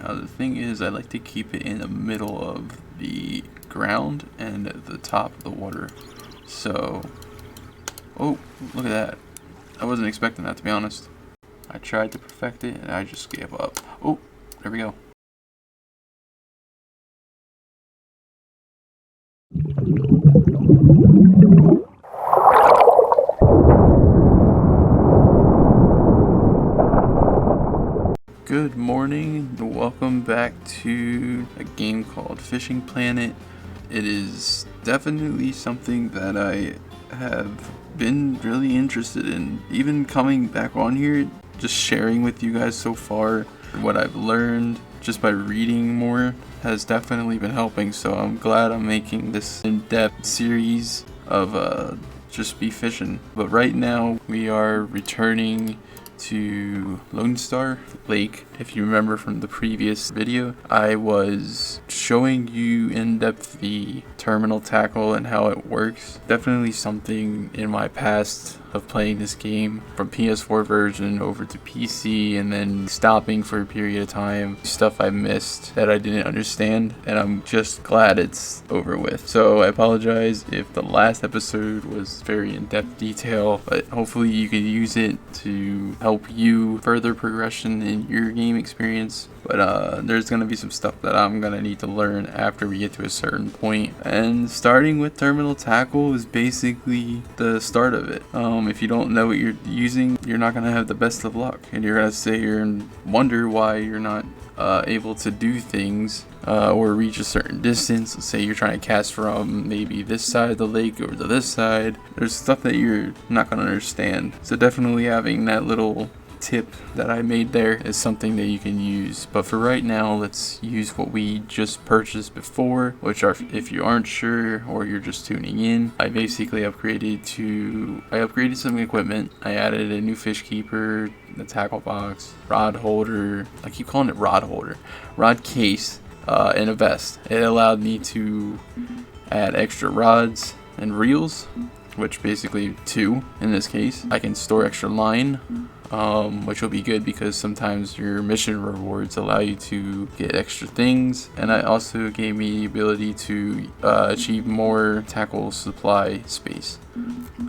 Now the thing is, I like to keep it in the middle of the ground and at the top of the water. So, oh, look at that. I wasn't expecting that, to be honest. I tried to perfect it and I just gave up. Oh, there we go. Good morning, and welcome back to a game called Fishing Planet. It is definitely something that I have been really interested in. Even coming back on here, just sharing with you guys so far what I've learned just by reading more has definitely been helping. So I'm glad I'm making this in-depth series of just be fishing. But right now we are returning to Lone Star Lake. If you remember from the previous video, I was showing you in depth the terminal tackle and how it works. Definitely something in my past of playing this game from PS4 version over to PC and then stopping for a period of time. Stuff I missed that I didn't understand, and I'm just glad it's over with. So I apologize if the last episode was very in-depth detail, but hopefully you can use it to help you further progression in your game experience. But there's going to be some stuff that I'm going to need to learn after we get to a certain point. And starting with terminal tackle is basically the start of it. If you don't know what you're using, you're not going to have the best of luck. And you're going to sit here and wonder why you're not able to do things or reach a certain distance. Let's say you're trying to cast from maybe this side of the lake over to this side. There's stuff that you're not going to understand. So definitely having that little tip that I made there is something that you can use. But for right now, let's use what we just purchased before, which are, if you aren't sure or you're just tuning in, I basically upgraded some equipment. I added a new fish keeper, the tackle box, rod holder, I keep calling it rod holder, rod case, and a vest. It allowed me to add extra rods and reels, which basically 2 in this case. I can store extra line, which will be good because sometimes your mission rewards allow you to get extra things. And it also gave me the ability to achieve more tackle supply space,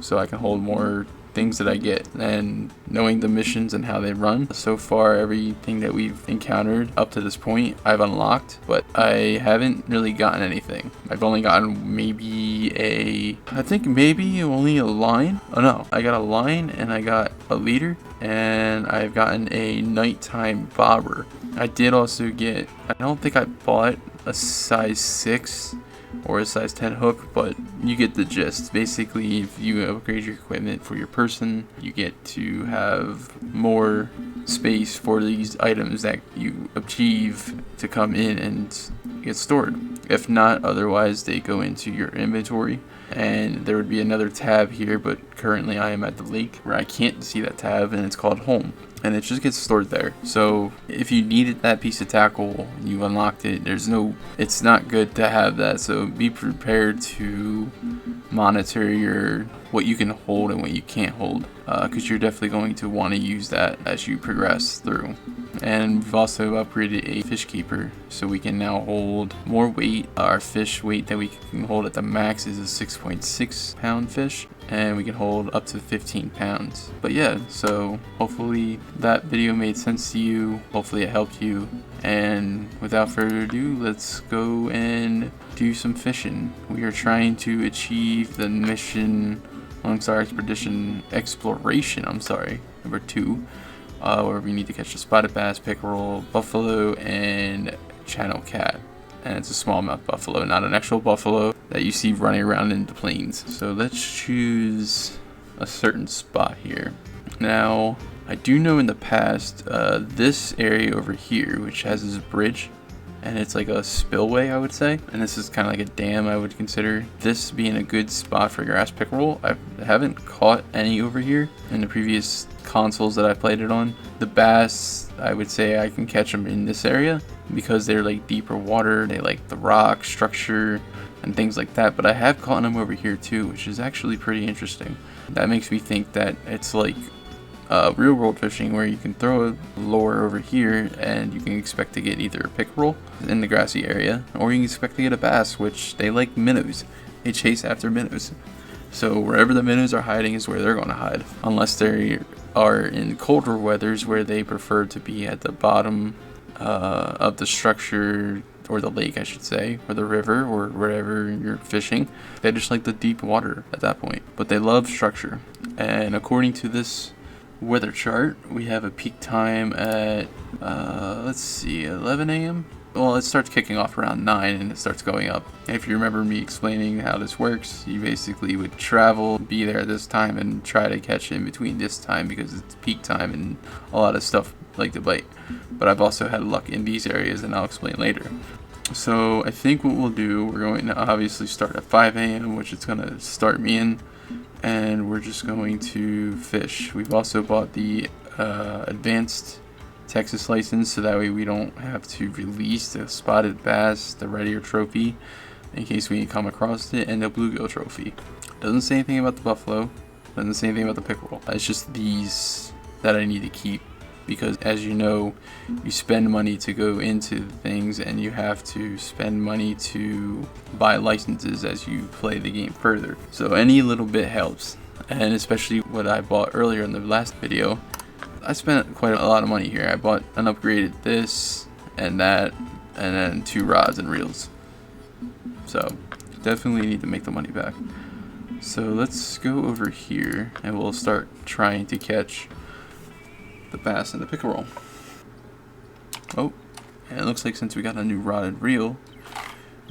so I can hold more things that I get. And knowing the missions and how they run, so far everything that we've encountered up to this point I've unlocked, but I haven't really gotten anything. I've only gotten maybe only a line. Oh no, I got a line and I got a leader, and I've gotten a nighttime bobber. I did also get, I don't think I bought a size 6 or a size 10 hook, but you get the gist. Basically, if you upgrade your equipment for your person, you get to have more space for these items that you achieve to come in and get stored. If not, otherwise they go into your inventory, and there would be another tab here, but currently I am at the lake where I can't see that tab, and it's called home, and it just gets stored there. So if you needed that piece of tackle, you unlocked it, it's not good to have that. So be prepared to monitor what you can hold and what you can't hold, because you're definitely going to want to use that as you progress through. And we've also upgraded a fish keeper, so we can now hold more weight. Our fish weight that we can hold at the max is a 6.6 pound fish, and we can hold up to 15 pounds. But yeah, so hopefully that video made sense to you. Hopefully it helped you. And without further ado, let's go and do some fishing. We are trying to achieve the mission exploration, number 2, where we need to catch a spotted bass, pickerel, buffalo, and channel cat. And it's a smallmouth buffalo, not an actual buffalo that you see running around in the plains. So let's choose a certain spot here. Now, I do know in the past, this area over here, which has this bridge, and it's like a spillway, I would say, and this is kind of like a dam, I would consider this being a good spot for grass pickerel. I haven't caught any over here in the previous consoles that I played it on. The bass, I would say I can catch them in this area because they're like deeper water, they like the rock structure and things like that, but I have caught them over here too, which is actually pretty interesting. That makes me think that it's like real world fishing, where you can throw a lure over here and you can expect to get either a pickerel in the grassy area, or you can expect to get a bass, which they like minnows. They chase after minnows. So wherever the minnows are hiding is where they're going to hide, unless they are in colder weathers where they prefer to be at the bottom of the structure, or the lake I should say, or the river, or wherever you're fishing. They just like the deep water at that point, but they love structure. And according to this weather chart, we have a peak time at let's see, 11 a.m. Well, it starts kicking off around 9 and it starts going up. And if you remember me explaining how this works, you basically would travel, be there at this time, and try to catch in between this time because it's peak time and a lot of stuff like to bite. But I've also had luck in these areas, and I'll explain later. So I think what we'll do, we're going to obviously start at 5 a.m., which is going to start me in, and we're just going to fish. We've also bought the advanced Texas license, so that way we don't have to release the spotted bass, the red ear trophy, in case we come across it, and the bluegill trophy. Doesn't say anything about the buffalo, doesn't say anything about the pickerel. It's just these that I need to keep, because as you know, you spend money to go into things, and you have to spend money to buy licenses as you play the game further. So any little bit helps, and especially what I bought earlier in the last video. I spent quite a lot of money here. I bought and upgraded this and that, and then 2 rods and reels. So definitely need to make the money back. So let's go over here and we'll start trying to catch the bass and the pickerel. Oh, and it looks like since we got a new rod and reel,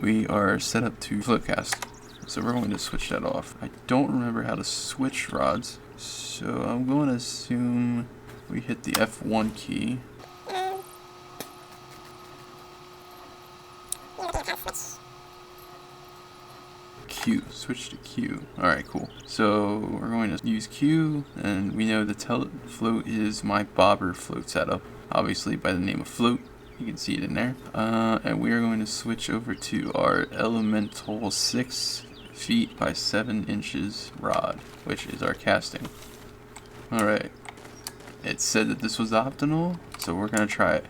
we are set up to float cast. So we're going to switch that off. I don't remember how to switch rods, so I'm going to assume we hit the F1 key. Q, switch to Q. Alright, cool. So we're going to use Q, and we know the float is my bobber float setup, obviously by the name of float. You can see it in there. And we are going to switch over to our elemental 6 feet by 7 inches rod, which is our casting. Alright. It said that this was optional, so we're gonna try it.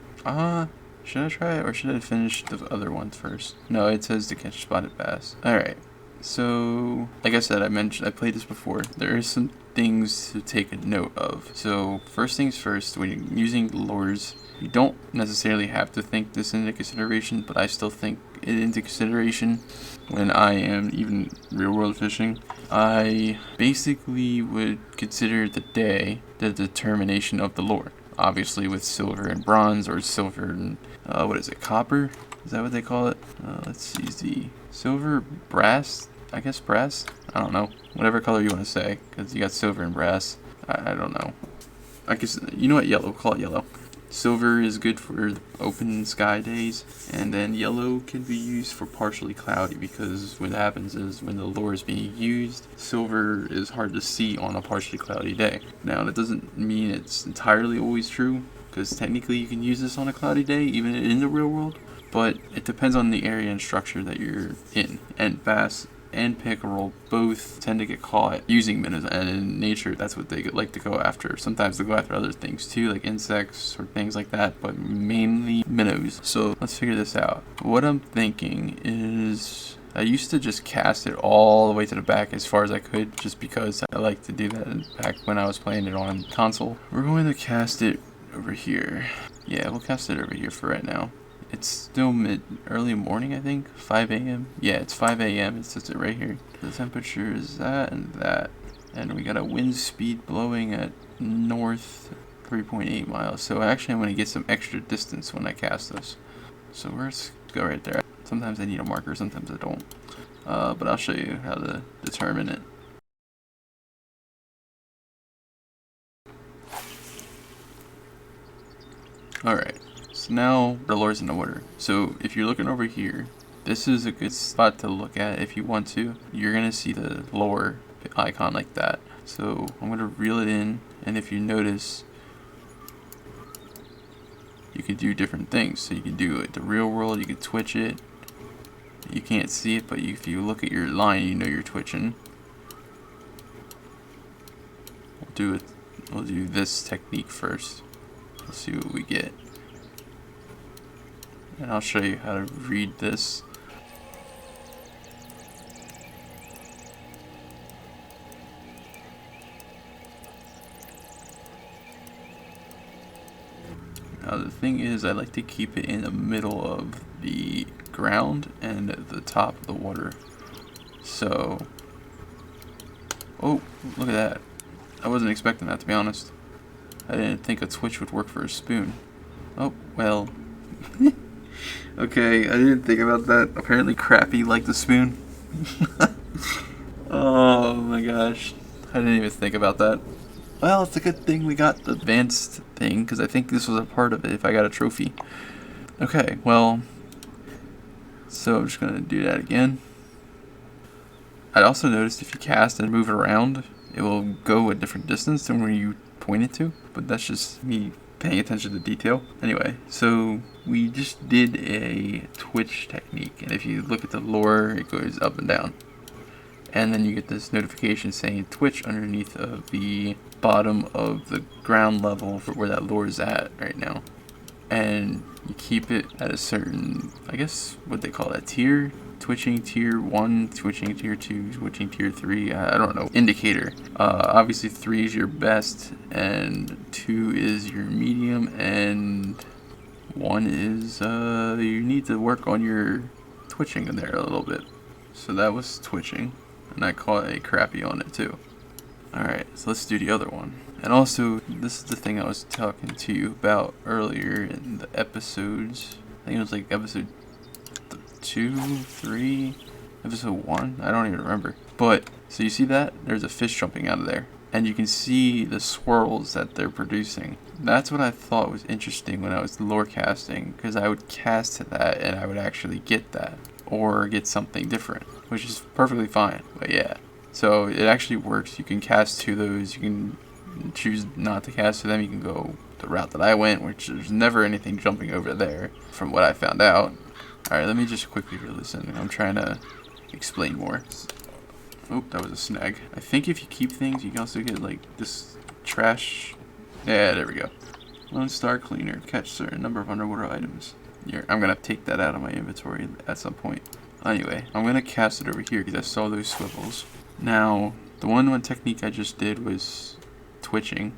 Should I try it, or should I finish the other ones first? No, it says to catch spotted bass. Alright, so like I said, I played this before. There is some things to take a note of. So first things first, when you're using lures, you don't necessarily have to think this into consideration, but I still think it into consideration when I am even real world fishing. I basically would consider the day the determination of the lure. Obviously with silver and bronze, or silver and what is it, copper? Is that what they call it? Let's see, the silver, brass, I guess brass? I don't know, whatever color you want to say, because you got silver and brass. I don't know. I guess, you know what, yellow, we'll call it yellow. Silver is good for open sky days, and then yellow can be used for partially cloudy, because what happens is when the lure is being used, silver is hard to see on a partially cloudy day. Now that doesn't mean it's entirely always true, because technically you can use this on a cloudy day even in the real world, but it depends on the area and structure that you're in. And bass and pickerel both tend to get caught using minnows, and in nature that's what they like to go after. Sometimes they go after other things too, like insects or things like that, but mainly minnows. So let's figure this out. What I'm thinking is, I used to just cast it all the way to the back as far as I could, just because I like to do that back when I was playing it on console. We're going to cast it over here. Yeah, we'll cast it over here for right now. It's still early morning, I think, 5 a.m. Yeah, it's 5 a.m. It says it right here. The temperature is that and that. And we got a wind speed blowing at north 3.8 miles. So actually I'm going to get some extra distance when I cast this. So let's go right there. Sometimes I need a marker, sometimes I don't. But I'll show you how to determine it. Alright. So now the lure's in the water. So if you're looking over here, this is a good spot to look at if you want to. You're gonna see the lure icon like that. So I'm gonna reel it in, and if you notice, you can do different things. So you can do it the real world, you can twitch it. You can't see it, but if you look at your line, you know you're twitching. We'll do it We'll do this technique first. Let's see what we get. And I'll show you how to read this. Now the thing is, I like to keep it in the middle of the ground and the top of the water. So, oh, look at that. I wasn't expecting that, to be honest. I didn't think a twitch would work for a spoon. Oh, well. Okay, I didn't think about that. Apparently Crappy liked the spoon. Oh my gosh. I didn't even think about that. Well, it's a good thing we got the advanced thing, because I think this was a part of it if I got a trophy. Okay, well, so I'm just going to do that again. I also noticed if you cast and move it around, it will go a different distance than where you point it to, but that's just me paying attention to detail. Anyway, so we just did a twitch technique, and if you look at the lure, it goes up and down. And then you get this notification saying twitch underneath of the bottom of the ground level for where that lure is at right now. And you keep it at a certain, I guess, what they call that, tier? Twitching tier 1, twitching tier 2, twitching tier 3, I don't know, indicator. Obviously 3 is your best, and 2 is your medium, and 1 is, you need to work on your twitching in there a little bit. So that was twitching, and I caught a crappie on it too. Alright, so let's do the other one. And also, this is the thing I was talking to you about earlier in the episodes. I think it was like episode 2, 3, episode 1, I don't even remember. But, so you see that? There's a fish jumping out of there. And you can see the swirls that they're producing. That's what I thought was interesting when I was lure casting, because I would cast to that and I would actually get that. Or get something different, which is perfectly fine, but yeah. So it actually works. You can cast to those, you can choose not to cast to them, you can go the route that I went, which there's never anything jumping over there, from what I found out. Alright, let me just quickly reel this in. I'm trying to explain more. Oh, that was a snag. I think if you keep things, you can also get like this trash. Yeah, there we go. Lone Star Cleaner. Catch certain number of underwater items. I'm going to take that out of my inventory at some point. Anyway, I'm going to cast it over here because I saw those swivels. Now, the one technique I just did was twitching.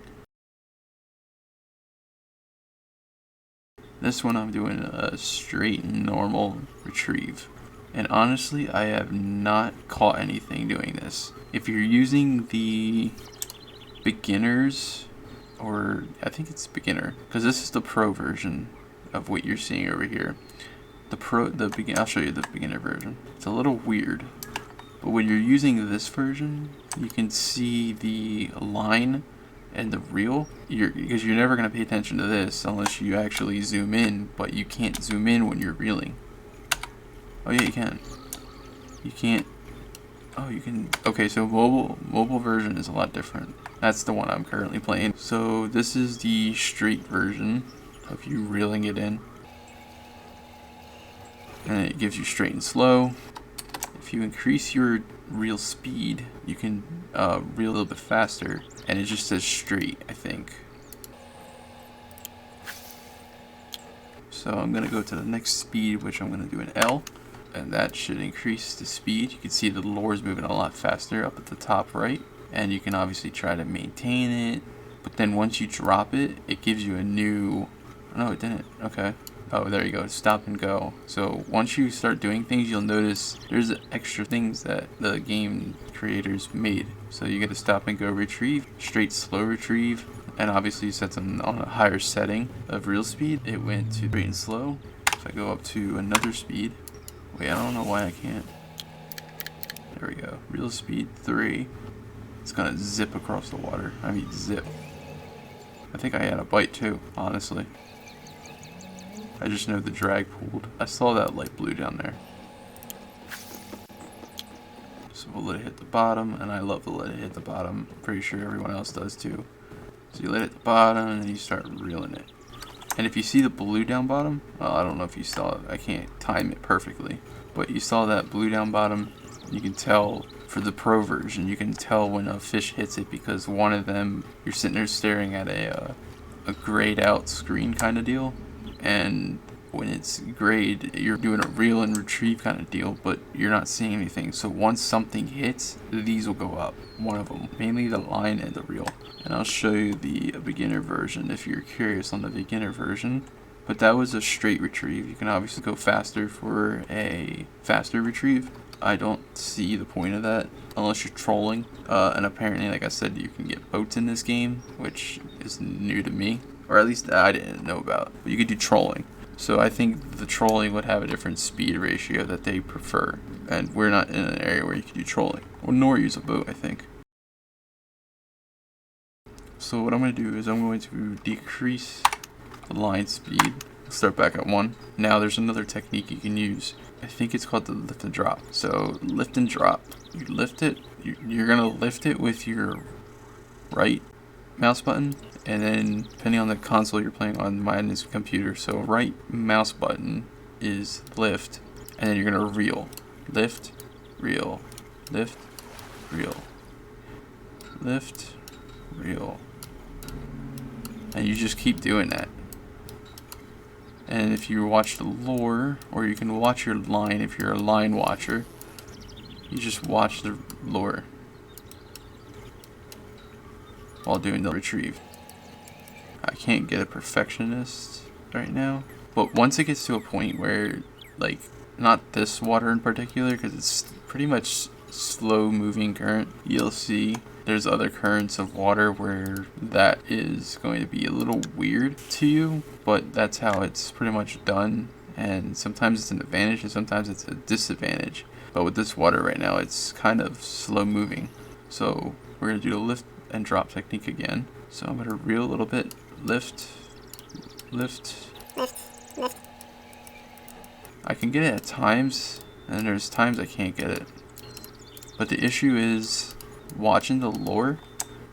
This one I'm doing a straight normal retrieve. And honestly, I have not caught anything doing this. If you're using the beginners, or I think it's beginner, because this is the pro version of what you're seeing over here. I'll show you the beginner version. It's a little weird, but when you're using this version, you can see the line and the reel. Because you're never going to pay attention to this unless you actually zoom in, but you can't zoom in when you're reeling. Oh yeah, you can. You can't. Oh, you can. Okay, so mobile version is a lot different. That's the one I'm currently playing. So this is the straight version of you reeling it in, and it gives you straight and slow. If you increase your reel speed, you can reel a little bit faster, and it just says straight, I think. So I'm gonna go to the next speed, which I'm gonna do an L, and that should increase the speed. You can see the lure is moving a lot faster up at the top right, and you can obviously try to maintain it, but then once you drop it, it gives you a new. No, it didn't. Okay. Oh, there you go. Stop and go. So once you start doing things, you'll notice there's extra things that the game creators made. So you get a stop and go retrieve, straight slow retrieve, and obviously you set them on a higher setting of reel speed. It went to straight and slow. If I go up to another speed, wait, I don't know why I can't. There we go. Reel speed 3. It's gonna zip across the water. I mean zip. I think I had a bite too, honestly. I just know the drag pulled. I saw that light blue down there. So we'll let it hit the bottom, and I love to let it hit the bottom. Pretty sure everyone else does too. So you let it hit the bottom, and then you start reeling it. And if you see the blue down bottom, well, I don't know if you saw it. I can't time it perfectly. But you saw that blue down bottom. You can tell for the pro version, you can tell when a fish hits it because one of them, you're sitting there staring at a grayed out screen kind of deal, and when it's grayed, you're doing a reel and retrieve kind of deal, but you're not seeing anything. So once something hits, these will go up. One of them, mainly the line and the reel. And I'll show you the beginner version if you're curious on the beginner version. But that was a straight retrieve. You can obviously go faster for a faster retrieve. I don't see the point of that unless you're trolling. And apparently, like I said, you can get boats in this game, which is new to me, or at least I didn't know about. But you could do trolling. So I think the trolling would have a different speed ratio that they prefer. And we're not in an area where you can do trolling. Or nor use a boat, I think. So what I'm going to do is I'm going to decrease the line speed. Start back at 1. Now there's another technique you can use. I think it's called the lift and drop. So lift and drop. You lift it. You're going to lift it with your right mouse button. And then depending on the console you're playing on, mine is computer. So right mouse button is lift. And then you're going to reel. Lift, reel, lift, reel, lift, reel. And you just keep doing that. And if you watch the lore, or you can watch your line if you're a line watcher, you just watch the lore while doing the retrieve. I can't get a perfectionist right now, but once it gets to a point where, like, not this water in particular, because it's pretty much slow moving current, you'll see there's other currents of water where that is going to be a little weird to you, but that's how it's pretty much done. And sometimes it's an advantage and sometimes it's a disadvantage. But with this water right now, it's kind of slow moving. So we're going to do the lift and drop technique again. So I'm going to reel a little bit, lift, lift, lift, lift. I can get it at times, and there's times I can't get it. But the issue is watching the lure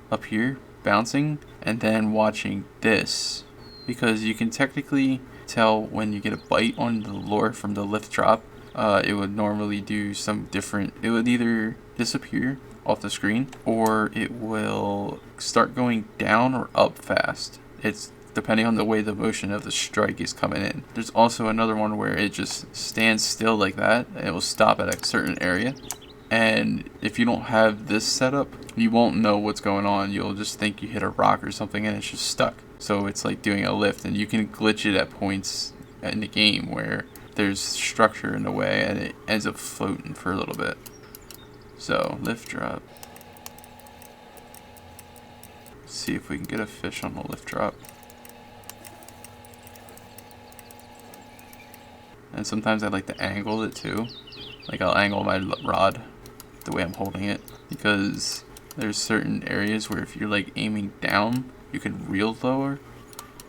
up here bouncing and then watching this, because you can technically tell when you get a bite on the lure from the lift drop. It would normally do some different, it would either disappear off the screen or it will start going down or up fast. It's depending on the way the motion of the strike is coming in. There's also another one where it just stands still like that and it will stop at a certain area. And if you don't have this setup, you won't know what's going on. You'll just think you hit a rock or something and it's just stuck. So it's like doing a lift, and you can glitch it at points in the game where there's structure in the way and it ends up floating for a little bit. So lift drop. Let's see if we can get a fish on the lift drop. And sometimes I like to angle it too. Like I'll angle my rod the way I'm holding it, because there's certain areas where if you're like aiming down, you can reel lower,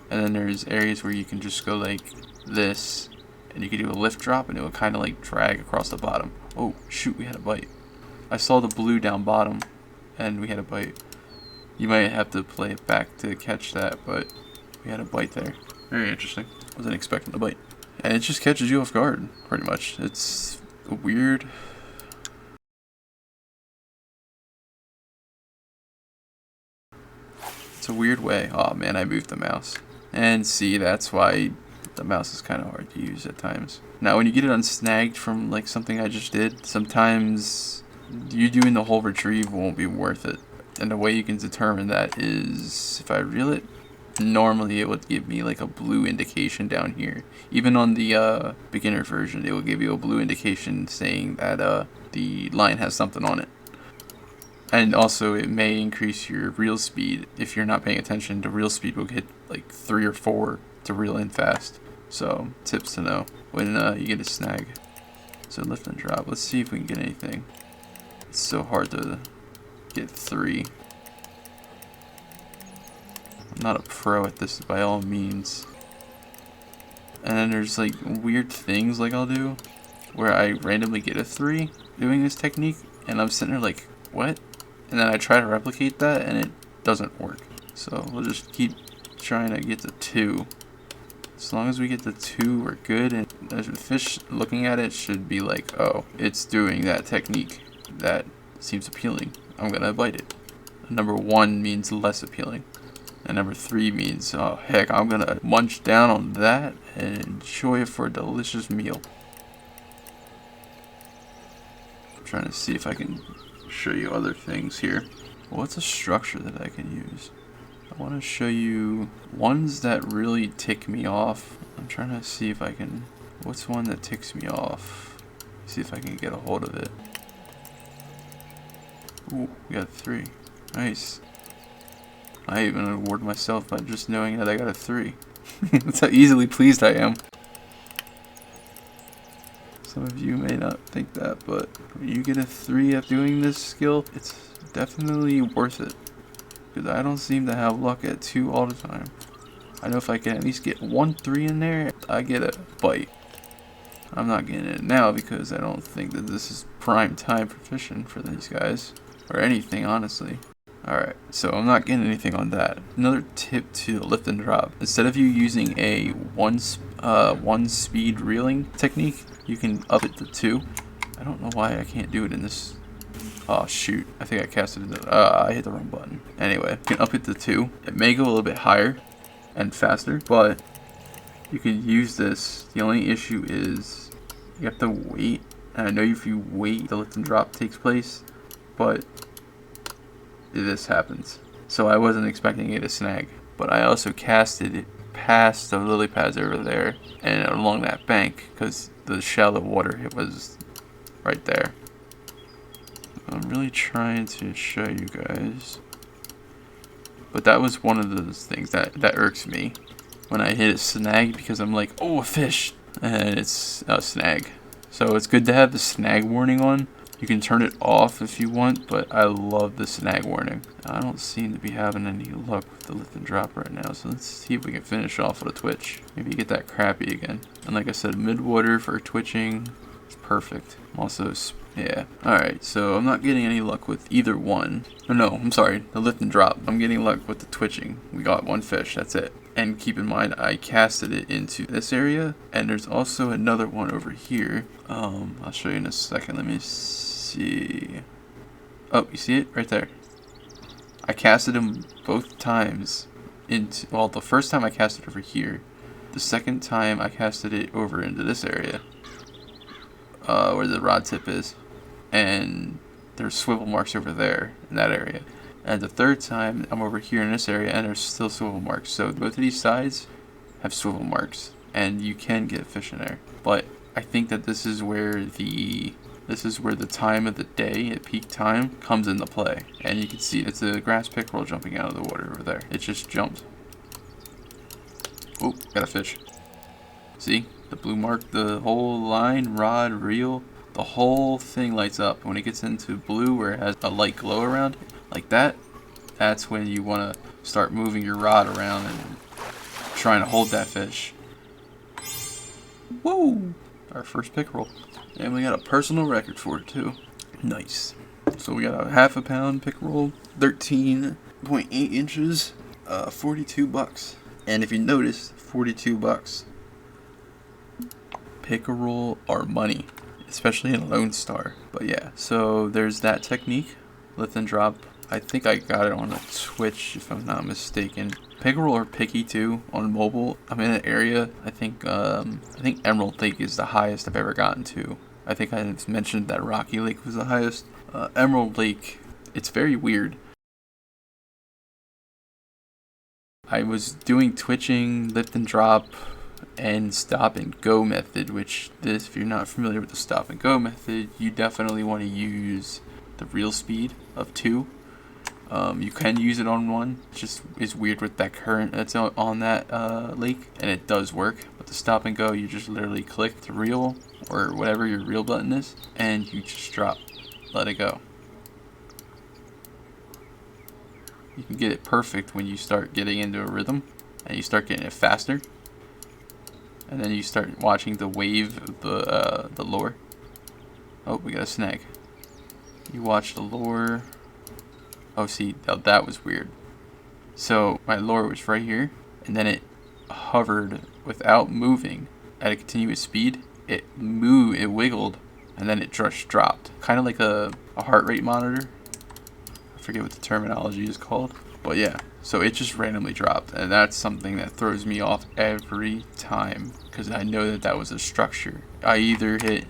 and then there's areas where you can just go like this and you can do a lift drop and it will kind of like drag across the bottom. Oh shoot, we had a bite. I saw the blue down bottom and we had a bite. You might have to play it back to catch that, but we had a bite there. Very interesting. Wasn't expecting the bite. And it just catches you off guard, pretty much. It's weird. It's a weird way. Oh man, I moved the mouse. And see, that's why the mouse is kind of hard to use at times. Now when you get it unsnagged from like something I just did, sometimes you doing the whole retrieve won't be worth it. And the way you can determine that is if I reel it, normally it would give me like a blue indication down here. Even on the beginner version, it will give you a blue indication saying that the line has something on it. And also it may increase your reel speed. If you're not paying attention, the reel speed will hit like 3 or 4 to reel in fast. So tips to know when you get a snag. So lift and drop. Let's see if we can get anything. It's so hard to get 3. I'm not a pro at this by all means. And then there's like weird things like I'll do where I randomly get a 3 doing this technique, and I'm sitting there like, what? And then I try to replicate that and it doesn't work. So we'll just keep trying to get to 2. As long as we get to 2, we're good, and the fish looking at it should be like, oh, it's doing that technique that seems appealing. I'm gonna bite it. Number 1 means less appealing. And number 3 means, oh heck, I'm gonna munch down on that and enjoy it for a delicious meal. I'm trying to see if I can show you other things here. What's a structure that I can use? I want to show you ones that really tick me off. I'm trying to see if I can... What's one that ticks me off? See if I can get a hold of it. Ooh, we got 3. Nice. I even reward myself by just knowing that I got a 3. That's how easily pleased I am. Some of you may not think that, but when you get a 3 at doing this skill, it's definitely worth it. Because I don't seem to have luck at 2 all the time. I know if I can at least get 1 3 in there, I get a bite. I'm not getting it now because I don't think that this is prime time for fishing for these guys. Or anything, honestly. Alright, so I'm not getting anything on that. Another tip to lift and drop. Instead of you using a one speed reeling technique, you can up it to 2. I don't know why I can't do it in this. Oh shoot, I think I casted it. I hit the wrong button. Anyway, you can up it to 2. It may go a little bit higher and faster, but you can use this. The only issue is you have to wait. And I know if you wait, the lift and drop takes place, but this happens. So I wasn't expecting it to snag, but I also casted it past the lily pads over there and along that bank because the shallow water, it was right there. I'm really trying to show you guys, but that was one of those things that irks me when I hit a snag, because I'm like, oh, a fish, and it's a snag. So it's good to have the snag warning on. You can turn it off if you want, but I love the snag warning. I don't seem to be having any luck with the lift and drop right now, so let's see if we can finish off with a twitch. Maybe get that crappie again. And like I said, mid-water for twitching is perfect. Also, yeah. Alright, so I'm not getting any luck with either one. Oh, no, I'm sorry, the lift and drop. I'm getting luck with the twitching. We got 1 fish, that's it. And keep in mind, I casted it into this area, and there's also another one over here. I'll show you in a second. Let me see. Oh, you see it? Right there. I casted them both times into, well, the first time I casted over here. The second time I casted it over into this area, where the rod tip is. And there's swivel marks over there in that area. And the third time I'm over here in this area and there's still swivel marks. So both of these sides have swivel marks and you can get fish in there. But I think that this is where the time of the day at peak time comes into play. And you can see it's a grass pickerel jumping out of the water over there. It just jumped. Oh, got a fish. See? The blue mark, the whole line, rod, reel, the whole thing lights up. When it gets into blue where it has a light glow around it, like that, that's when you want to start moving your rod around and trying to hold that fish. Whoa! Our first pickerel. And we got a personal record for it too. Nice. So we got a ½ pound pickerel, 13.8 inches, 42 bucks. And if you notice, 42 bucks. Pickerel are money, especially in Lone Star. But yeah, so there's that technique, lift and drop. I think I got it on a Twitch if I'm not mistaken. Pickerel are picky too on mobile. I'm in an area, I think Emerald Lake is the highest I've ever gotten to. I think I mentioned that Rocky Lake was the highest. Emerald Lake, it's very weird. I was doing twitching, lift and drop, and stop and go method, which this, if you're not familiar with the stop and go method, you definitely want to use the reel speed of 2. You can use it on 1. It just is weird with that current that's on that lake, and it does work. But the stop and go, you just literally click the reel or whatever your reel button is, and you just drop, let it go. You can get it perfect when you start getting into a rhythm, and you start getting it faster. And then you start watching the wave of the lure. Oh, we got a snag. You watch the lure. Oh, see, that was weird. So my lure was right here, and then it hovered without moving at a continuous speed. It wiggled and then it just dropped. Kind of like a heart rate monitor. I forget what the terminology is called. But yeah, so it just randomly dropped. And that's something that throws me off every time. Because I know that that was a structure. I either hit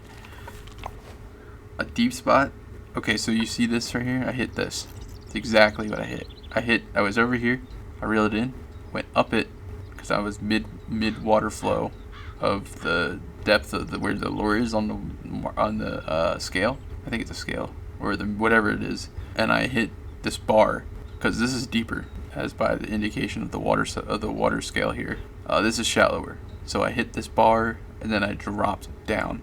a deep spot. Okay, so you see this right here? I hit this. It's exactly what I hit. I was over here. I reeled it in. Went up it. Because I was mid water flow of the depth of where the lure is on the scale. I think it's a scale or whatever it is, and I hit this bar because this is deeper, as by the indication of the water scale here. This is shallower, so I hit this bar and then I dropped down,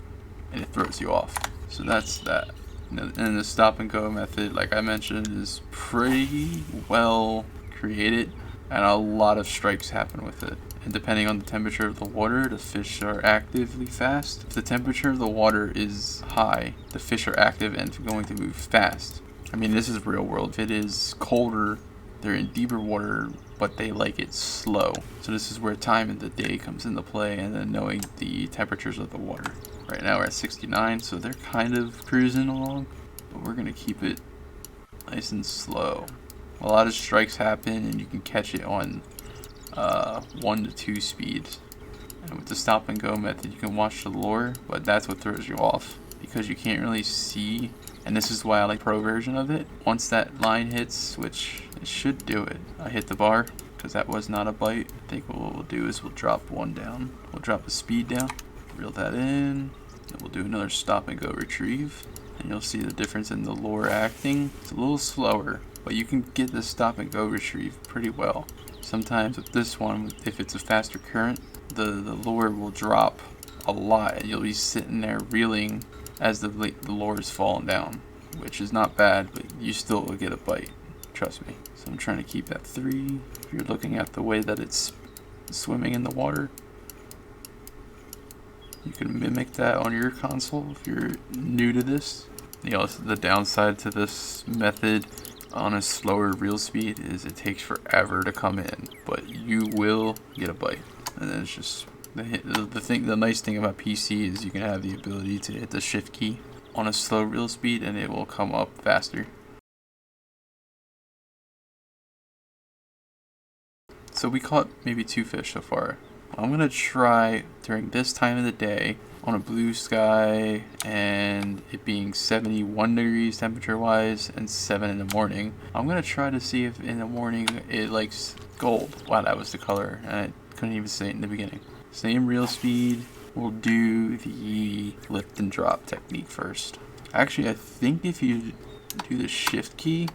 and it throws you off. So that's that. And the stop and go method, like I mentioned, is pretty well created, and a lot of strikes happen with it. And depending on the temperature of the water, the fish are actively fast. If the temperature of the water is high, the fish are active and going to move fast. I mean, this is real world. If it is colder, they're in deeper water, but they like it slow. So this is where time of the day comes into play, and then knowing the temperatures of the water. Right now we're at 69, so they're kind of cruising along, but we're gonna keep it nice and slow. A lot of strikes happen, and you can catch it on 1 to 2 speeds. And with the stop and go method, you can watch the lure, but that's what throws you off because you can't really see. And this is why I like pro version of it. Once that line hits, which it should do it, I hit the bar because that was not a bite. I think what we'll do is we'll drop one down. We'll drop the speed down, reel that in, and we'll do another stop and go retrieve. And you'll see the difference in the lure acting. It's a little slower, but you can get the stop and go retrieve pretty well. Sometimes with this one, if it's a faster current, the lure will drop a lot. You'll be sitting there reeling as the lure is falling down, which is not bad, but you still will get a bite. Trust me. So I'm trying to keep that 3. If you're looking at the way that it's swimming in the water, you can mimic that on your console if you're new to this. You know, the downside to this method on a slower reel speed is it takes forever to come in, but you will get a bite. And then it's just the nice thing about PC is you can have the ability to hit the shift key on a slow reel speed and it will come up faster. So we caught maybe 2 fish so far. I'm gonna try during this time of the day on a blue sky and it being 71 degrees temperature wise and 7 in the morning. I'm gonna try to see if in the morning it likes gold. Wow, that was the color and I couldn't even say it in the beginning. Same reel speed. We'll do the lift and drop technique first. Actually, I think if you do the shift key,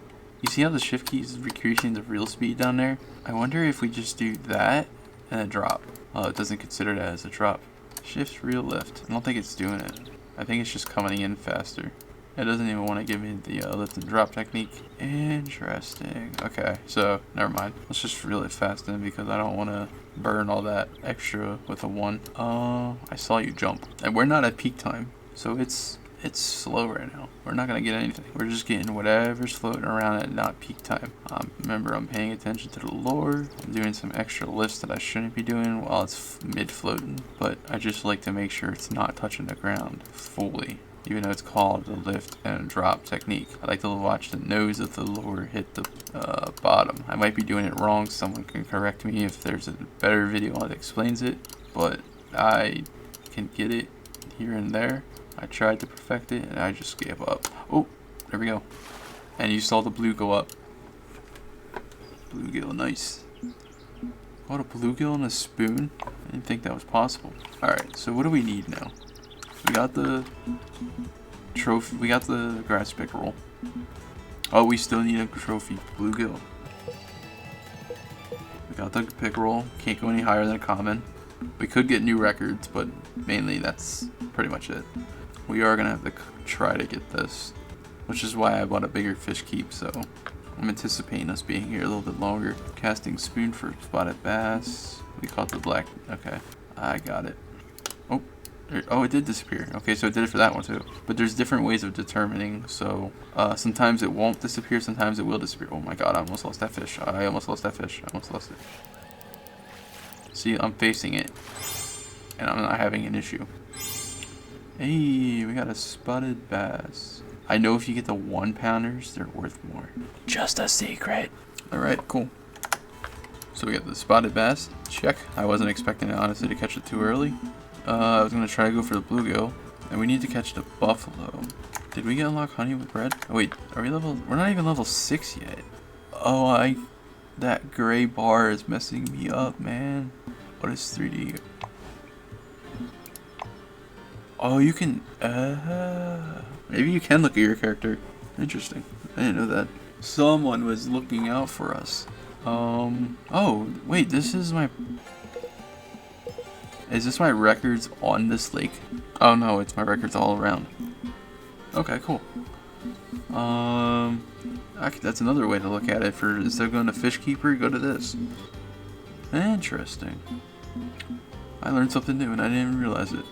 you see how the shift key is increasing the reel speed down there? I wonder if we just do that and a drop. Oh, it doesn't consider that as a drop. Shift, reel, lift. I don't think it's doing it. I think it's just coming in faster. It doesn't even want to give me the lift and drop technique. Interesting. Okay, so never mind. Let's just reel it fast in because I don't want to burn all that extra with a 1. I saw you jump. And we're not at peak time, so it's slow right now. We're not going to get anything. We're just getting whatever's floating around at not peak time. Remember, I'm paying attention to the lure. I'm doing some extra lifts that I shouldn't be doing while it's mid-floating. But I just like to make sure it's not touching the ground fully, even though it's called the lift and drop technique. I like to watch the nose of the lure hit the bottom. I might be doing it wrong. Someone can correct me if there's a better video that explains it. But I can get it here and there. I tried to perfect it and I just gave up. Oh, there we go. And you saw the blue go up. Bluegill, nice. What, a bluegill and a spoon? I didn't think that was possible. Alright, so what do we need now? We got the trophy, we got the grass pickerel. Oh, we still need a trophy bluegill. We got the pickerel, can't go any higher than a common. We could get new records, but mainly that's pretty much it. We are gonna have to try to get this, which is why I bought a bigger fish keep, so I'm anticipating us being here a little bit longer. Casting spoon for spotted bass. We caught the black, okay, I got it. Oh, it did disappear. Okay, so it did it for that one too. But there's different ways of determining, so sometimes it won't disappear, sometimes it will disappear. Oh my god, I almost lost that fish. I almost lost that fish. I almost lost it. See, I'm facing it, and I'm not having an issue. Hey, we got a spotted bass. I know if you get the 1-pounders, they're worth more. Just a secret. Alright, cool. So we got the spotted bass. Check. I wasn't expecting it, honestly, to catch it too early. I was going to try to go for the bluegill. And we need to catch the buffalo. Did we get unlock honey with bread? Oh, wait, are we level... We're not even level 6 yet. Oh, that gray bar is messing me up, man. What is 3D? Oh, you can... maybe you can look at your character. Interesting. I didn't know that. Someone was looking out for us. Oh, wait, this is my... Is this my records on this lake? Oh no, it's my records all around. Okay, cool. That's another way to look at it. For instead of going to Fish Keeper, go to this. Interesting. I learned something new and I didn't even realize it.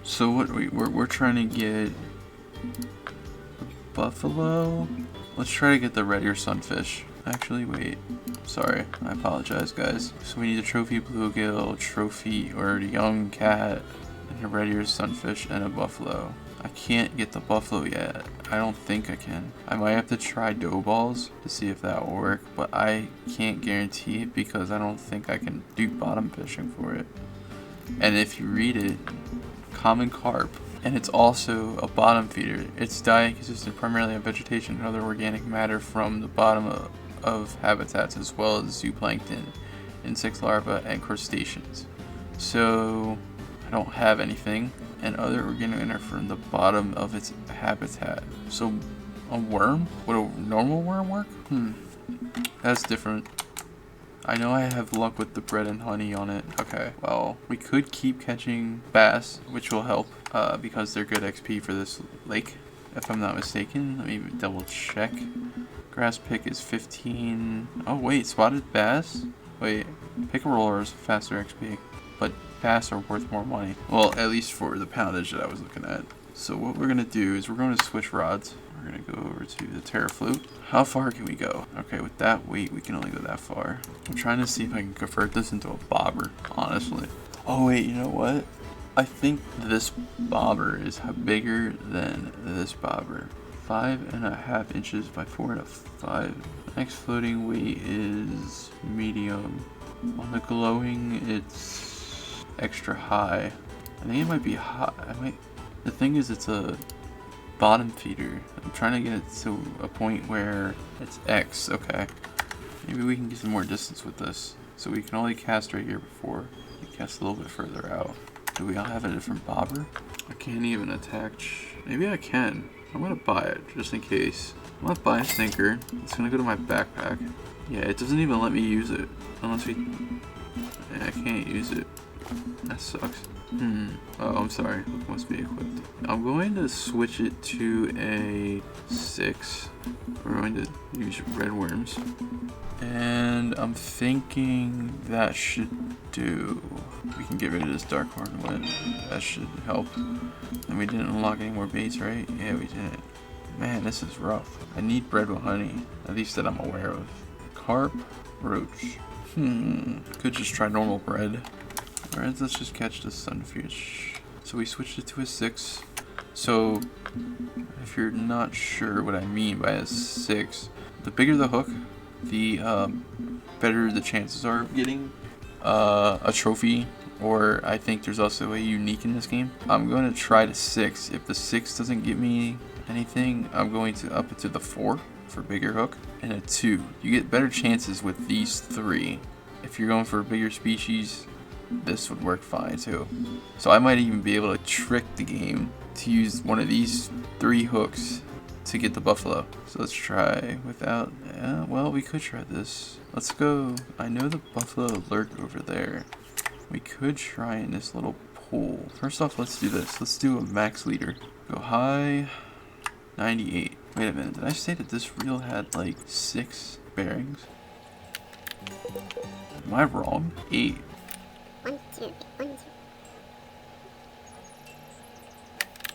So what we're trying to get buffalo. Let's try to get the red ear sunfish. Actually, wait. Sorry, I apologize, guys. So we need a trophy bluegill, trophy or young cat, and a red ear sunfish, and a buffalo. I can't get the buffalo yet. I don't think I can. I might have to try dough balls to see if that will work, but I can't guarantee it because I don't think I can do bottom fishing for it. And if you read it, common carp, and it's also a bottom feeder. Its diet consisted primarily of vegetation and other organic matter from the bottom of habitats, as well as zooplankton, insect larvae, and crustaceans. So I don't have anything, and other organic matter from the bottom of its habitat. So a worm? Would a normal worm work? That's different. I know I have luck with the bread and honey on it. Okay, well, we could keep catching bass, which will help because they're good XP for this lake, if I'm not mistaken. Let me double check. Grass pick is 15. Oh wait, spotted bass? Wait, pick roller is faster XP, but bass are worth more money. Well, at least for the poundage that I was looking at. So what we're gonna do is we're going to switch rods. We're gonna go over to the Terraflute. How far can we go? Okay, with that weight, we can only go that far. I'm trying to see if I can convert this into a bobber, honestly. Oh wait, you know what? I think this bobber is bigger than this bobber. 5.5 inches by 4.5. Next floating weight is medium. On the glowing, it's extra high. I think it might be high. The thing is, it's a bottom feeder. I'm trying to get it to a point where it's X. Okay. Maybe we can get some more distance with this. So we can only cast right here before. We cast a little bit further out. Do we all have a different bobber? I can't even attach. Maybe I can. I'm gonna buy it just in case. I'm gonna buy a sinker. It's gonna go to my backpack. Yeah, it doesn't even let me use it. Unless we... Yeah, I can't use it. That sucks. Oh, I'm sorry. It must be equipped. I'm going to switch it to a 6. We're going to use red worms. And I'm thinking that should do. We can get rid of this dark horn wet. That should help. And we didn't unlock any more baits, right? Yeah, we didn't. Man, this is rough. I need bread with honey. At least that I'm aware of. Carp, roach. Could just try normal bread. Alright, let's just catch the sunfish. So we switched it to a 6. So, if you're not sure what I mean by a 6, the bigger the hook, the better the chances are of getting a trophy, or I think there's also a unique in this game. I'm going to try the 6. If the 6 doesn't get me anything, I'm going to up it to the 4 for bigger hook, and a 2. You get better chances with these 3. If you're going for a bigger species, this would work fine too. So I might even be able to trick the game to use one of these 3 hooks to get the buffalo. So let's try without, well, we could try this. Let's go. I know the buffalo lurk over there. We could try in this little pool. First off, let's do this. Let's do a max leader. Go high, 98. Wait a minute, did I say that this reel had like 6 bearings? Am I wrong? 8. 1, 2, 1,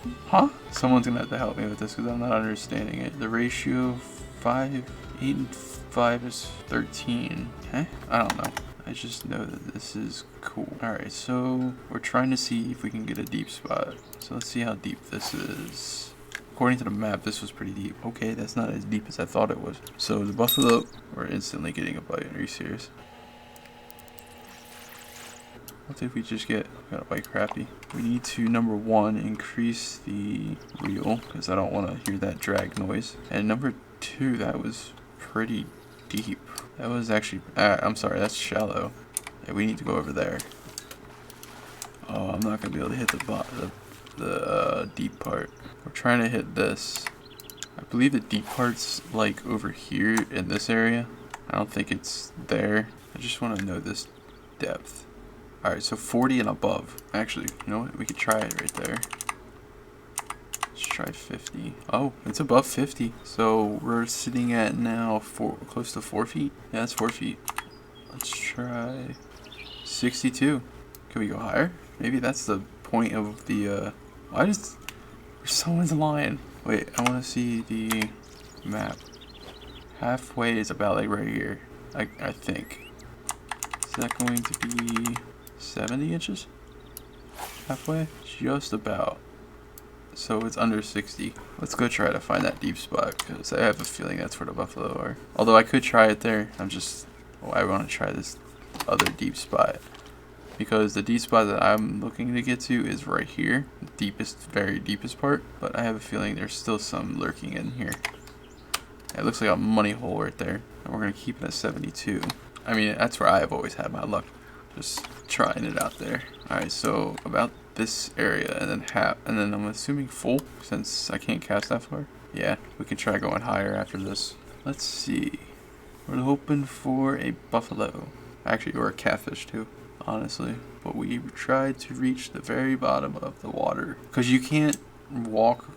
2. Huh? Someone's gonna have to help me with this because I'm not understanding it. The ratio 8 and 5 is 13. Okay? I don't know. I just know that this is cool. Alright, so we're trying to see if we can get a deep spot. So let's see how deep this is. According to the map, this was pretty deep. Okay, that's not as deep as I thought it was. So the buffalo, we're instantly getting a bite. Are you serious? What if we just got a bite crappy? We need to, number one, increase the reel, because I don't want to hear that drag noise. And number two, that was pretty deep. That was actually, I'm sorry, that's shallow. Yeah, we need to go over there. Oh, I'm not going to be able to hit the deep part. We're trying to hit this. I believe the deep part's like over here in this area. I don't think it's there. I just want to know this depth. Alright, so 40 and above. Actually, you know what? We could try it right there. Let's try 50. Oh, it's above 50. So we're sitting at now close to 4 feet. Yeah, that's 4 feet. Let's try 62. Can we go higher? Maybe that's the point of the, why does, someone's lying. Wait, I want to see the map. Halfway is about like right here. I think. Is that going to be 70 inches? Halfway? Just about. So it's under 60. Let's go try to find that deep spot, because I have a feeling that's where the buffalo are. Although I could try it there. I want to try this other deep spot. Because the deep spot that I'm looking to get to is right here. The deepest, very deepest part. But I have a feeling there's still some lurking in here. It looks like a money hole right there. And we're going to keep it at 72. I mean, that's where I've always had my luck. Just trying it out there. Alright, so about this area and then half, and then I'm assuming full since I can't cast that far. Yeah, we can try going higher after this. Let's see. We're hoping for a buffalo. Actually, or a catfish too, honestly. But we tried to reach the very bottom of the water. Because you can't walk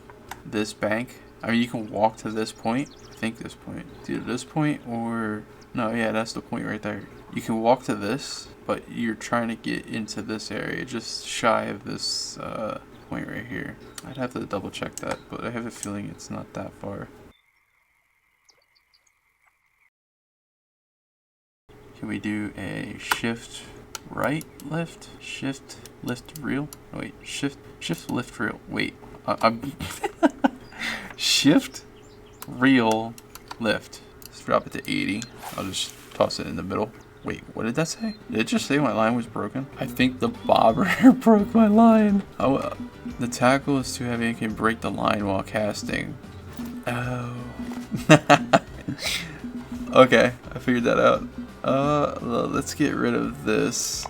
this bank. I mean, you can walk to this point. I think this point. It's either this point or... No, yeah, that's the point right there. You can walk to this, but you're trying to get into this area just shy of this point right here. I'd have to double check that, but I have a feeling it's not that far. Can we do a shift right lift? Shift lift reel? Oh, wait, shift lift reel. Wait, I'm shift reel lift. Let's drop it to 80. I'll just toss it in the middle. Wait, what did that say? Did it just say my line was broken? I think the bobber broke my line. Oh, the tackle is too heavy and can break the line while casting. Oh. Okay, I figured that out. Let's get rid of this.